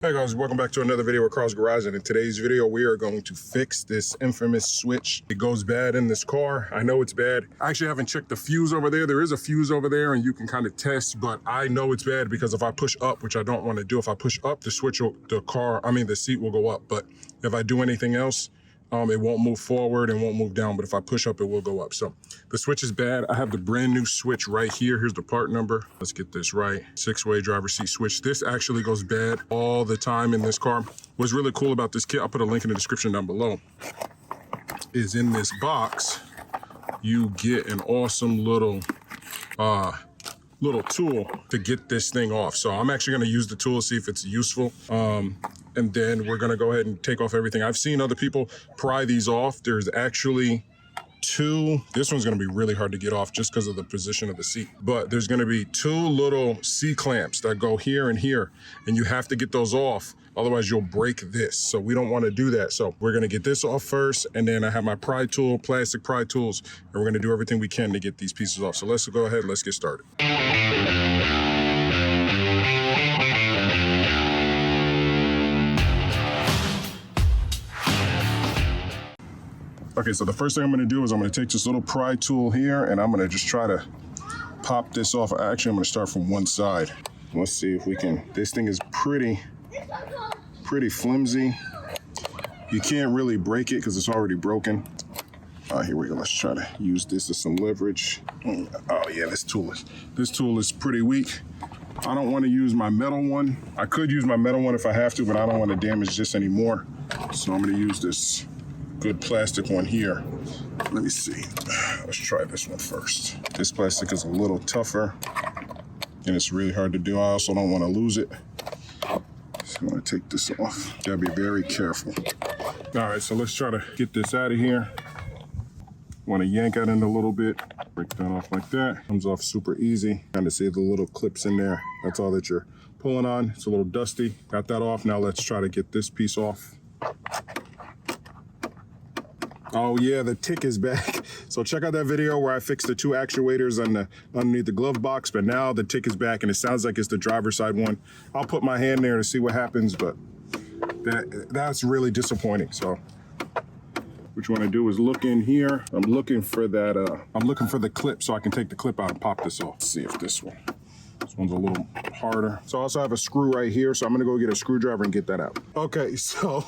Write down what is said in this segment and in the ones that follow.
Hey guys, welcome back to another video at Carl's Garage, and in today's video we are going to fix this infamous switch. It goes bad in this car. I know it's bad. I actually haven't checked the fuse over there. There is a fuse over there and you can kind of test, but I know it's bad because if I push up, which I don't want to do, if I push up, the switch will, the seat will go up. But if I do anything else, it won't move forward and won't move down, but if I push up, it will go up. So the switch is bad. I have the brand new switch right here. Here's the part number. Let's get this right. 6-way driver's seat switch. This actually goes bad all the time in this car. What's really cool about this kit, I'll put a link in the description down below, is in this box, you get an awesome little tool to get this thing off. So I'm actually gonna use the tool, see if it's useful. And then we're gonna go ahead and take off everything. I've seen other people pry these off. There's actually two, this one's gonna be really hard to get off just because of the position of the seat. But there's gonna be two little C-clamps that go here and here, and you have to get those off. Otherwise you'll break this. So we don't wanna do that. So we're gonna get this off first, and then I have my pry tool, plastic pry tools, and we're gonna do everything we can to get these pieces off. So let's go ahead, let's get started. Okay, so the first thing I'm gonna do is I'm gonna take this little pry tool here and I'm gonna just try to pop this off. Actually, I'm gonna start from one side. Let's see if we can, this thing is pretty flimsy. You can't really break it because it's already broken. Here we go, let's try to use this as some leverage. Oh yeah, this tool is pretty weak. I don't wanna use my metal one. I could use my metal one if I have to, but I don't wanna damage this anymore. So I'm gonna use this good plastic one here. Let me see. Let's try this one first. This plastic is a little tougher and it's really hard to do. I also don't want to lose it. So I'm going to take this off. Gotta be very careful. All right, so let's try to get this out of here. Want to yank it in a little bit. Break that off like that. Comes off super easy. Kind of see the little clips in there. That's all that you're pulling on. It's a little dusty. Got that off. Now let's try to get this piece off. Oh yeah, the tick is back. So check out that video where I fixed the two actuators underneath the glove box, but now the tick is back and it sounds like it's the driver's side one. I'll put my hand there to see what happens, but that's really disappointing. So what you want to do is look in here. I'm looking for that, I'm looking for the clip so I can take the clip out and pop this off. Let's see if this one's a little harder. So I also have a screw right here, so I'm gonna go get a screwdriver and get that out. Okay, so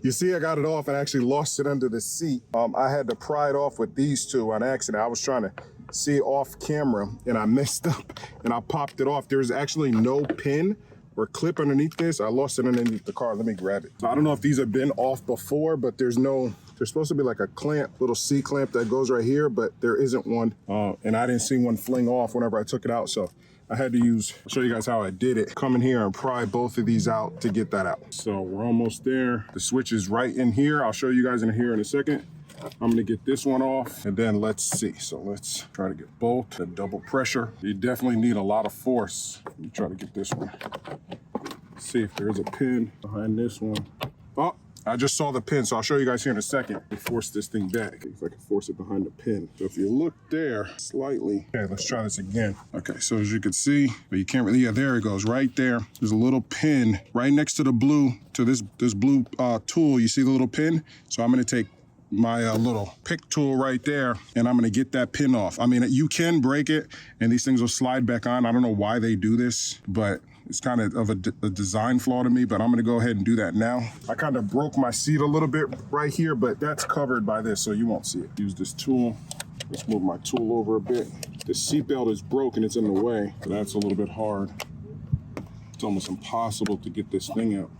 you see I got it off and actually lost it under the seat. I had to pry it off with these two on accident. I was trying to see off camera and I messed up and I popped it off. There's actually no pin or clip underneath this. I lost it underneath the car. Let me grab it. So I don't know if these have been off before, but there's supposed to be like a clamp, little C-clamp that goes right here, but there isn't one. And I didn't see one fling off whenever I took it out. So I had to I'll show you guys how I did it. Come in here and pry both of these out to get that out. So we're almost there. The switch is right in here. I'll show you guys in here in a second. I'm gonna get this one off and then let's see. So let's try to get both at double pressure. You definitely need a lot of force. Let me try to get this one. See if there's a pin behind this one. Oh, I just saw the pin, so I'll show you guys here in a second. Let me force this thing back, if I can force it behind the pin. So if you look there slightly, okay, let's try this again. Okay, so as you can see, but you can't really, yeah, there it goes, right there. There's a little pin right next to the blue, to this blue tool. You see the little pin? So I'm gonna take my little pick tool right there, and I'm gonna get that pin off. I mean, you can break it, and these things will slide back on. I don't know why they do this, but it's kind of a design flaw to me, but I'm gonna go ahead and do that now. I kind of broke my seat a little bit right here, but that's covered by this, so you won't see it. Use this tool. Let's move my tool over a bit. The seatbelt is broken, it's in the way, so that's a little bit hard. It's almost impossible to get this thing out.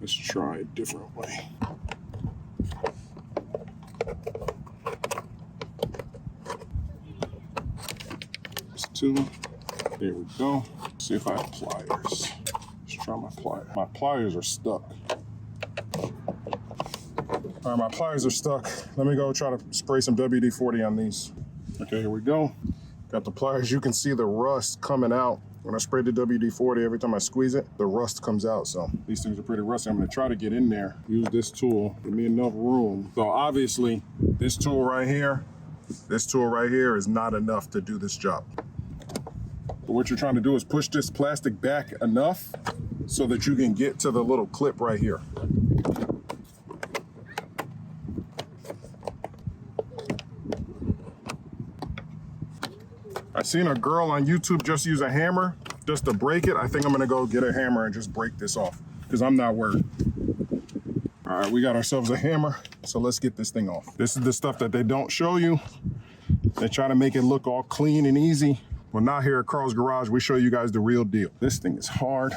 Let's try a different way. Two. There we go. See if I have pliers. Let's try my pliers. My pliers are stuck. All right, my pliers are stuck. Let me go try to spray some WD-40 on these. Okay, here we go. Got the pliers. You can see the rust coming out. When I spray the WD-40, every time I squeeze it, the rust comes out. So these things are pretty rusty. I'm gonna try to get in there, use this tool, give me enough room. So obviously, this tool right here is not enough to do this job. But what you're trying to do is push this plastic back enough so that you can get to the little clip right here. I seen a girl on YouTube just use a hammer just to break it. I think I'm gonna go get a hammer and just break this off because I'm not worried. All right, we got ourselves a hammer, so let's get this thing off. This is the stuff that they don't show you. They try to make it look all clean and easy. Well, not here at Carl's Garage. We show you guys the real deal. This thing is hard.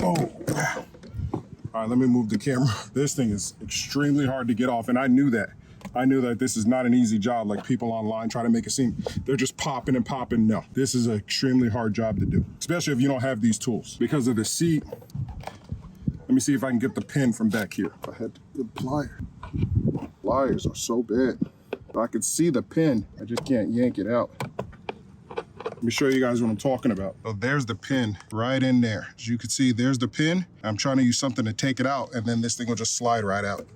Oh, all right, let me move the camera. This thing is extremely hard to get off, and I knew that. I knew that this is not an easy job like people online try to make it seem. They're just popping and popping. No, this is an extremely hard job to do, especially if you don't have these tools. Because of the seat, let me see if I can get the pin from back here. If I had the pliers. Pliers are so bad. If I could see the pin, I just can't yank it out. Let me show you guys what I'm talking about. So there's the pin right in there. As you can see, there's the pin. I'm trying to use something to take it out, and then this thing will just slide right out.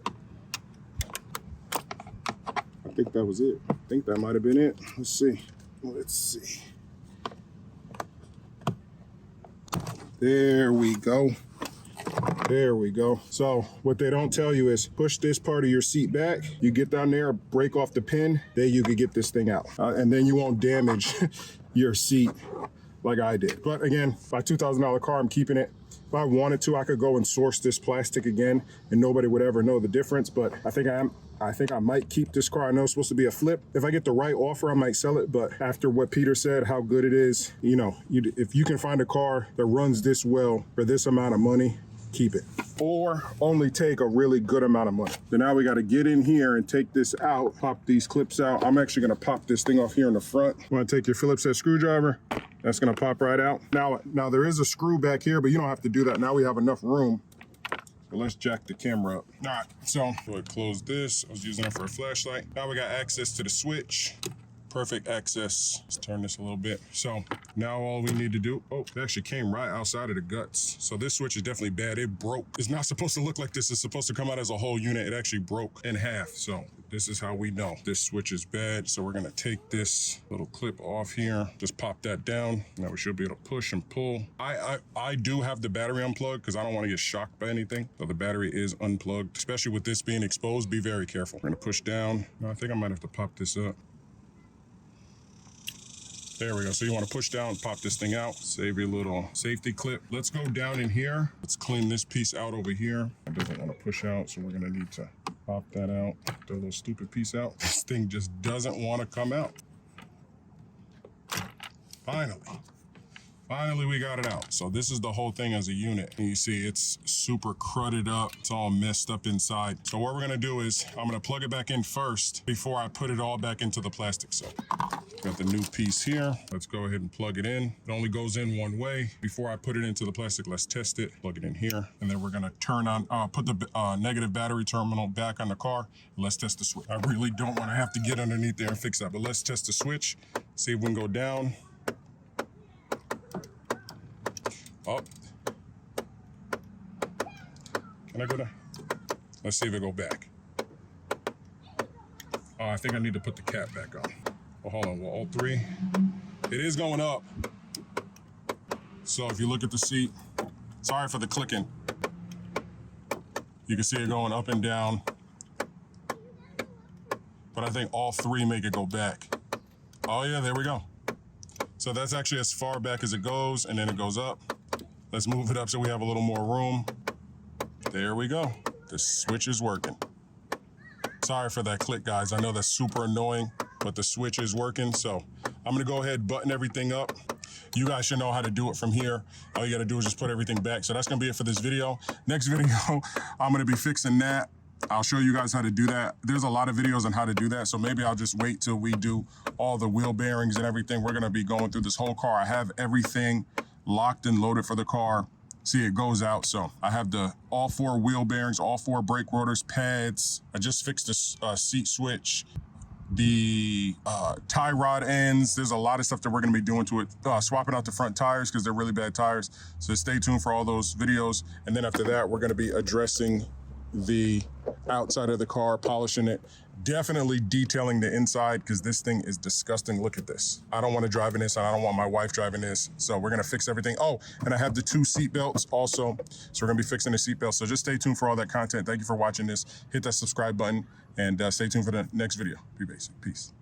I think that was it. I think that might have been it. Let's see. Let's see. There we go. There we go. So what they don't tell you is push this part of your seat back. You get down there, break off the pin, then you can get this thing out. And then you won't damage your seat like I did. But again, my $2,000 car, I'm keeping it. If I wanted to, I could go and source this plastic again and nobody would ever know the difference. But I think I might keep this car. I know it's supposed to be a flip. If I get the right offer, I might sell it. But after what Peter said, how good it is, you know, if you can find a car that runs this well for this amount of money, keep it. Or only take a really good amount of money. So now we got to get in here and take this out, pop these clips out. I'm actually going to pop this thing off here in the front. You want to take your Phillips head screwdriver. That's going to pop right out. Now there is a screw back here, but you don't have to do that. Now we have enough room. So let's jack the camera up. All right, so go ahead and close this. I was using it for a flashlight. Now we got access to the switch. Perfect access. Let's turn this a little bit. So now all we need to do, oh, it actually came right outside of the guts. So this switch is definitely bad. It broke. It's not supposed to look like this. It's supposed to come out as a whole unit. It actually broke in half. So this is how we know this switch is bad. So we're gonna take this little clip off here, just pop that down. Now we should be able to push and pull. I do have the battery unplugged because I don't want to get shocked by anything. So the battery is unplugged, especially with this being exposed. Be very careful. We're gonna push down. Now I think I might have to pop this up. There we go. So you want to push down and pop this thing out. Save your little safety clip. Let's go down in here. Let's clean this piece out over here. It doesn't want to push out, so we're going to need to pop that out. The little stupid piece out. This thing just doesn't want to come out. Finally, we got it out. So this is the whole thing as a unit. And you see it's super crudded up. It's all messed up inside. So what we're gonna do is I'm gonna plug it back in first before I put it all back into the plastic. So got the new piece here. Let's go ahead and plug it in. It only goes in one way. Before I put it into the plastic, let's test it. Plug it in here. And then we're gonna turn on, put the negative battery terminal back on the car. And let's test the switch. I really don't wanna have to get underneath there and fix that, but let's test the switch. See if we can go down. Up. Can I go down? Let's see if it go back. Oh, I think I need to put the cap back on. Oh, hold on, well, all three. It is going up. So if you look at the seat, sorry for the clicking. You can see it going up and down. But I think all three make it go back. Oh yeah, there we go. So that's actually as far back as it goes, and then it goes up. Let's move it up so we have a little more room. There we go. The switch is working. Sorry for that click, guys. I know that's super annoying, but the switch is working. So I'm gonna go ahead and button everything up. You guys should know how to do it from here. All you gotta do is just put everything back. So that's gonna be it for this video. Next video, I'm gonna be fixing that. I'll show you guys how to do that. There's a lot of videos on how to do that, so maybe I'll just wait till we do all the wheel bearings and everything. We're gonna be going through this whole car. I have everything locked and loaded for the car. See, it goes out. So I have all 4 wheel bearings, all 4 brake rotors, pads. I just fixed the seat switch, the tie rod ends. There's a lot of stuff that we're gonna be doing to it. Swapping out the front tires because they're really bad tires. So stay tuned for all those videos. And then after that, we're gonna be addressing the outside of the car, polishing it, definitely detailing the inside because this thing is disgusting. Look at this. I don't want to drive in this and I don't want my wife driving this. So we're going to fix everything. Oh, and I have the 2 seat belts also. So we're going to be fixing the seat belts. So just stay tuned for all that content. Thank you for watching this. Hit that subscribe button and stay tuned for the next video. Be basic. Peace.